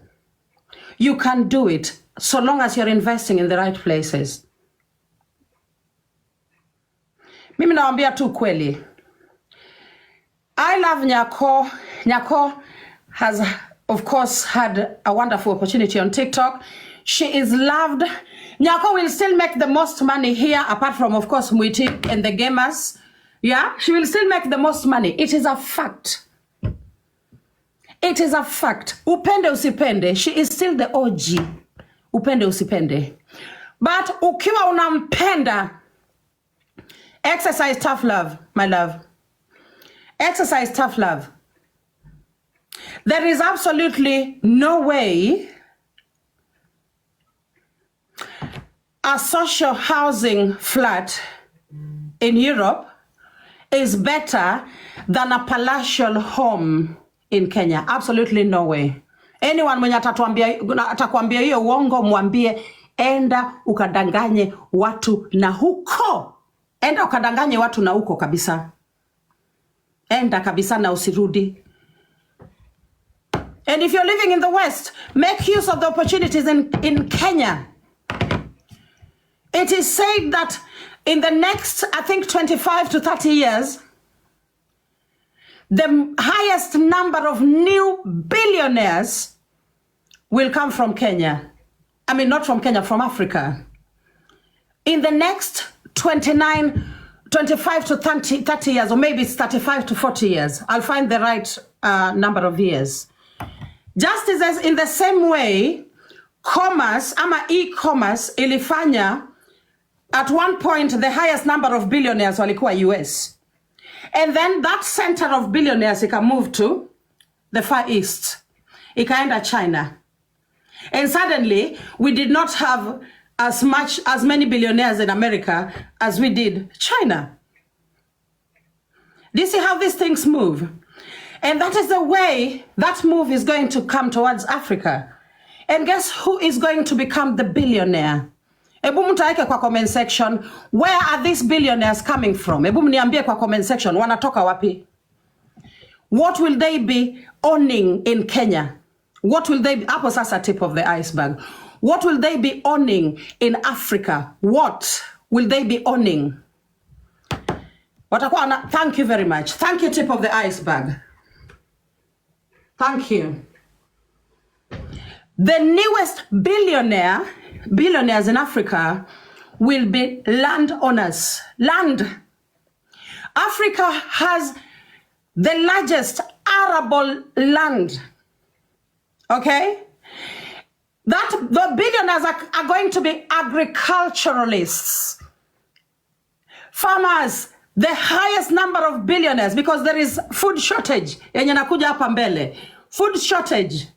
You can do it so long as you're investing in the right places. Mimi naambia tu kweli. I love Nyako. Nyako has, of course, had a wonderful opportunity on TikTok. She is loved. Nyako will still make the most money here, apart from, of course, Mwiti and the gamers. Yeah, she will still make the most money. It is a fact. It is a fact. Upende usipende, she is still the OG. Upende usipende. But ukiwa unampenda, exercise tough love, my love. Exercise tough love. There is absolutely no way a social housing flat in Europe is better than a palatial home in Kenya. Absolutely no way. Anyone mwenye atakwambia hiyo uongo, mwambie enda ukadanganye watu na huko. Enda ukadanganye watu na huko kabisa. Enda kabisa na usirudi. And if you're living in the West, make use of the opportunities in Kenya. It is said that in the next, I think, 25 to 30 years, the highest number of new billionaires will come from Kenya. I mean, not from Kenya, from Africa. In the next 25 to 30 years, or maybe it's 35 to 40 years, I'll find the right number of years. Just as in the same way, commerce, ama e-commerce, ilifanya, at one point, the highest number of billionaires walikuwa US. And then that center of billionaires, ika move to the Far East. Ikaenda China. And suddenly, we did not have as many billionaires in America as we did China. Do you see how these things move? And that is the way that move is going to come towards Africa. And guess who is going to become the billionaire? Ebu mtaike kwa comment section, where are these billionaires coming from? Ebu mniambie kwa comment section, wanatoka wapi? What will they be owning in Kenya? What will they be, hapo sasa tip of the iceberg. What will they be owning in Africa? What will they be owning? Thank you very much. Thank you, tip of the iceberg. Thank you. The newest billionaires in Africa will be landowners. Land. Africa has the largest arable land. Okay? That the billionaires are going to be agriculturalists. Farmers, the highest number of billionaires, because there is food shortage. Yenye nakuja hapa mbele. Food shortage.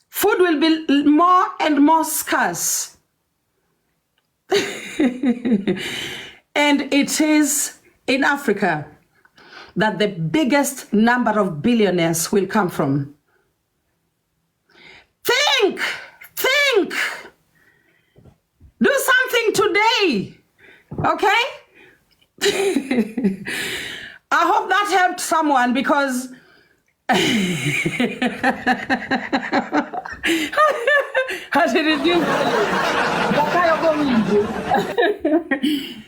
Food will be more and more scarce. And it is in Africa that the biggest number of billionaires will come from. Think! Do something today. Okay? I hope that helped someone, because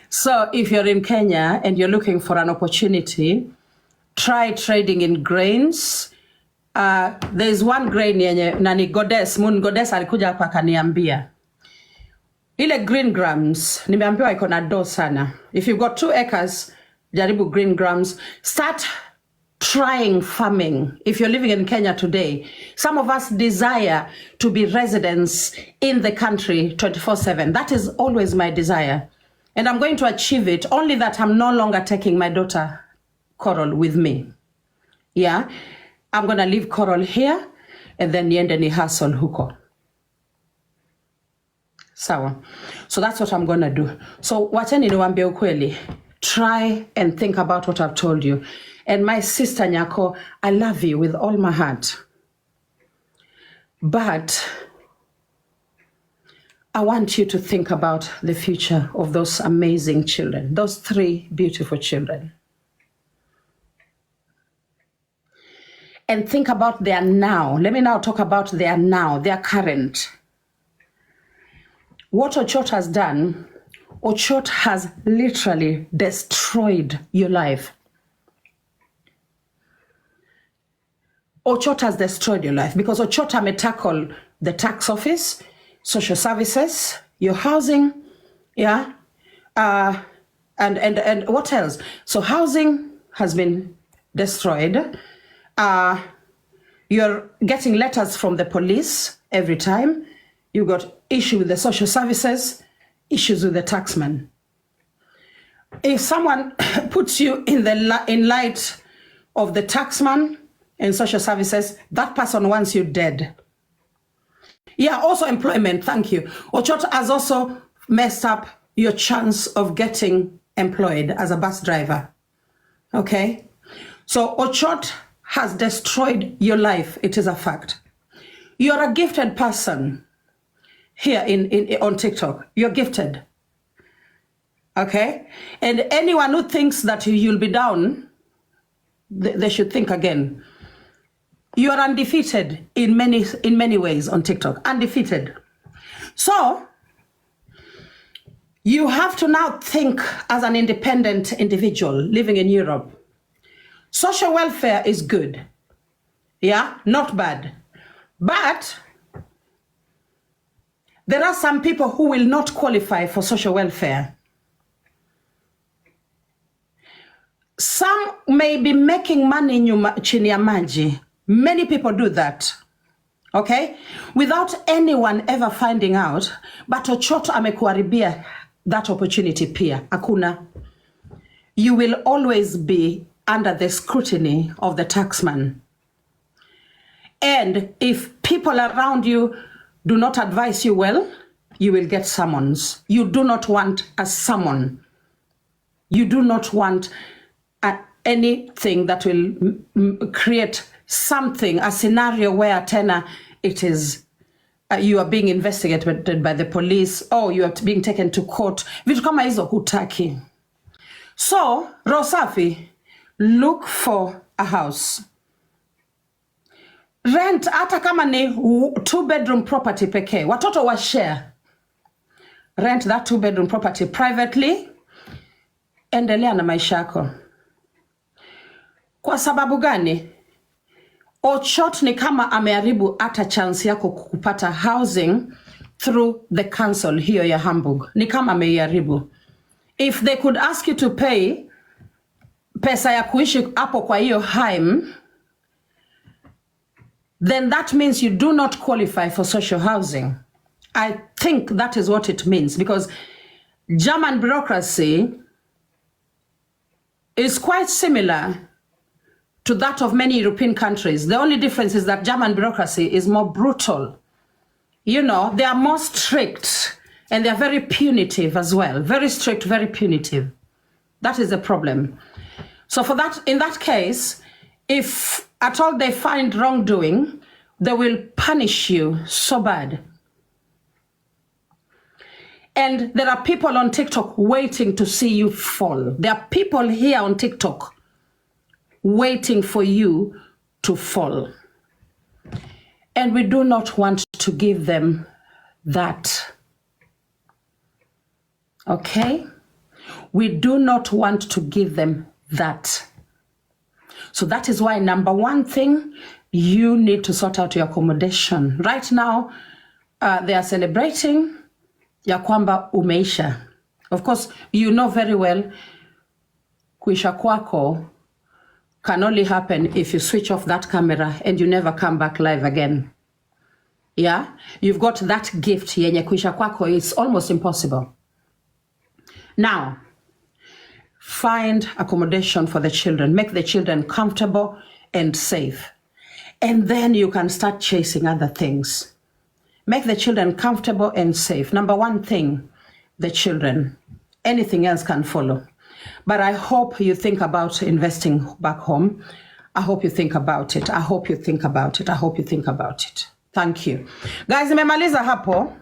so if you're in Kenya and you're looking for an opportunity, try trading in grains. There's one grain yenye nani Moon Goddess alikuja hapa akaniambia. Ile green grams, nimeambiwa iko na do sana. If you've got 2 acres, jaribu green grams. Start trying farming. If you're living in Kenya today, some of us desire to be residents in the country 24/7. That is always my desire. And I'm going to achieve it, only that I'm no longer taking my daughter Coral with me. Yeah? I'm going to leave Coral here and then niende ni hustle huko. Sawa. So that's what I'm going to do. So wacheni niwaambie ukweli. Try and think about what I've told you. And my sister Nyako, I love you with all my heart. But I want you to think about the future of those amazing children, those 3 beautiful children. And think about their now. Let me now talk about their now, their current. What Ochot has done, Ochot has literally destroyed your life. Ochot has destroyed your life because Ochot may tackle the tax office, social services, your housing, yeah, and what else? So housing has been destroyed. You're getting letters from the police every time. You got issue with the social services, issues with the taxman. If someone puts you in light of the taxman and social services, that person wants you dead. Yeah, also employment, thank you. Ochot has also messed up your chance of getting employed as a bus driver. Okay? So Ochot has destroyed your life. It is a fact. You're a gifted person here on TikTok. You're gifted. Okay? And anyone who thinks that you'll be down, they should think again. You are undefeated in many ways on TikTok. Undefeated. So you have to now think as an independent individual living in Europe. Social welfare is good. Yeah, not bad. But there are some people who will not qualify for social welfare. Some may be making money chini ya maji. Many people do that, okay? Without anyone ever finding out, but Ochot amekuharibia that opportunity pia, hakuna. You will always be under the scrutiny of the taxman. And if people around you do not advise you well, you will get summons. You do not want a summon. You do not want anything that will create something, a scenario where tena it is you are being investigated by the police or you are being taken to court. Vitu kama hizo hutaki. So, Rosafi, look for a house. Rent hata kama ni 2-bedroom property pekee. Watoto wa share. Rent that 2-bedroom property privately. Endelea na maisha yako. Kwa sababu gani? Ochot ni kama ameharibu hata chance yako kupata housing through the council hiyo ya Hamburg. Ni kama ameharibu. If they could ask you to pay pesa ya kuishi hapo kwa hiyo Heim, then that means you do not qualify for social housing. I think that is what it means because German bureaucracy is quite similar to that of many European countries. The only difference is that German bureaucracy is more brutal. You know, they are more strict and they are very punitive as well. Very strict, very punitive. That is the problem. So for that, in that case, if at all they find wrongdoing, they will punish you so bad. And there are people on TikTok waiting to see you fall. There are people here on TikTok waiting for you to fall. And we do not want to give them that. Okay? We do not want to give them that. So that is why number one thing, you need to sort out your accommodation. Right now, they are celebrating ya kwamba umeisha. Of course, you know very well, kuisha kwako can only happen if you switch off that camera and you never come back live again. Yeah? You've got that gift yenye kuisha kwako, it's almost impossible. Now, find accommodation for the children. Make the children comfortable and safe. And then you can start chasing other things. Make the children comfortable and safe. Number one thing, the children. Anything else can follow. But I hope you think about investing back home. I hope you think about it. I hope you think about it. I hope you think about it. Thank you. Guys, nimemaliza hapo.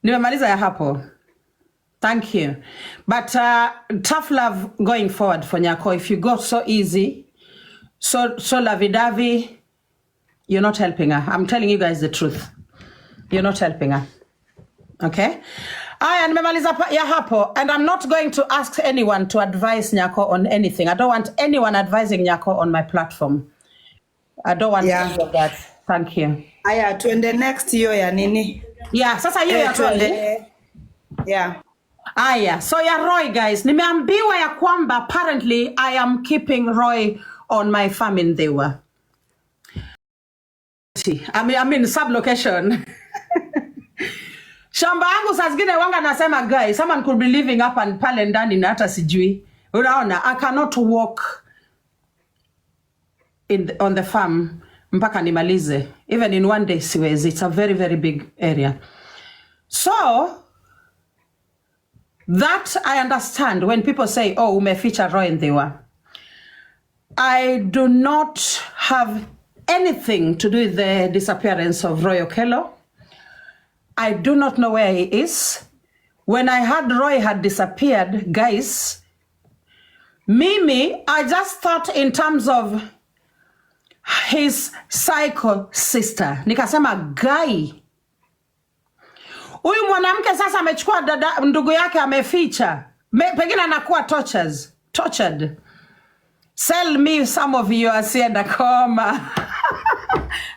Nimemaliza ya hapo. Thank you. But tough love going forward for Nyako. If you go so easy, so lovey-dovey, you're not helping her. I'm telling you guys the truth. You're not helping her. Okay? Aya, nimemaliza ya hapo, and I'm not going to ask anyone to advise Nyako on anything. I don't want anyone advising Nyako on my platform. I don't want any of that. Thank you. Aya, tuende next hiyo ya nini? Yeah, sasa hiyo ya tuende. Yeah. Aya, so ya Roy guys, nimeambiwa ya kwamba apparently I am keeping Roy on my farm in Dewa. I mean sub-location. Shamba yangu saa zingine wanga nasema guys, someone could be living up and pale ndani na hata sijui. Unaona, I cannot walk on the farm mpaka nimalize. Even in one day siwezi. It's a very, very big area. So, that I understand when people say, oh, umeficha Roy Ndewa. I do not have anything to do with the disappearance of Roy Okello. I do not know where he is. When I heard Roy had disappeared, guys, Mimi, I just thought in terms of his psycho sister. Nikasema guy. Huyu mwanamke sasa amechukua dada ndugu yake ameficha. Pengine anakuwa tortured. Sell me some of you asienda koma.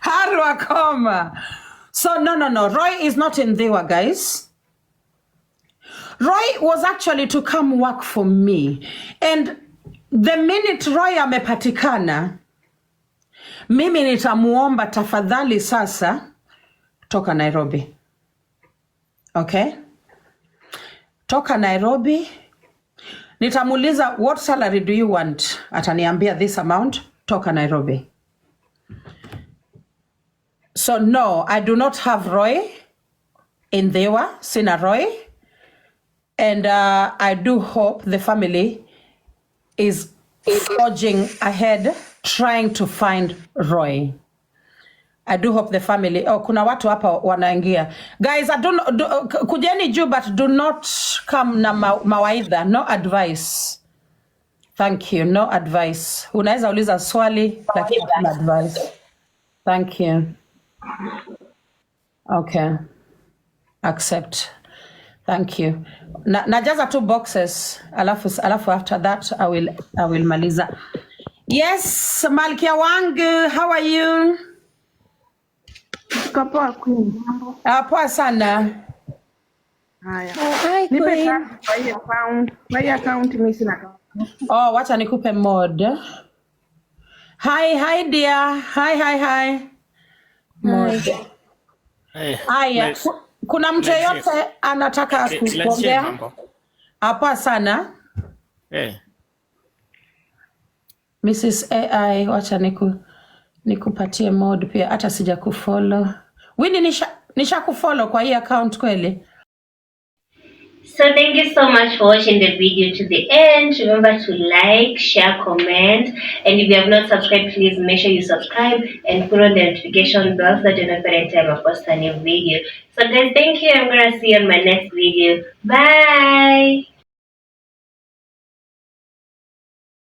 Harwa koma. So no. Roy is not in Dewa, guys. Roy was actually to come work for me. And the minute Roy amepatikana, mimi nitamuomba tafadhali sasa toka Nairobi. Okay? Toka Nairobi. Nitamuuliza, what salary do you want? Ataniambia this amount. Toka Nairobi. So no, I do not have Roy in Dewa, sina Roy. And I do hope the family is forging ahead, trying to find Roy. I do hope the family. Oh, kuna watu hapa wanaingia. Guys, kujeni juu, but do not come na mawaidha. No advice. Thank you. No advice. Unaweza uliza swali, lakini no advice. Thank you. Okay. Accept. Thank you. Najaza 2 boxes. Alafu after that I will maliza. Yes, Malkia wangu, how are you? Poa Queen. Poa sana. Haya. Hi Queen. Kwa hiyo account mimi sina. Oh, wacha nikupe mod. Hi dear. Hi. Mod. Haya, kuna mtu yote anataka kuongea? Hapa sana. Mrs. AI, wacha nikupatie mod pia, hata sija kufollow. Winnie nisha kufollow kwa hii account kweli? So thank you so much for watching the video to the end. Remember to like, share, comment, and if you have not subscribed, please make sure you subscribe and put on the notification bell so that you know every time I post a new video. So guys, thank you. I'm gonna see you on my next video. Bye.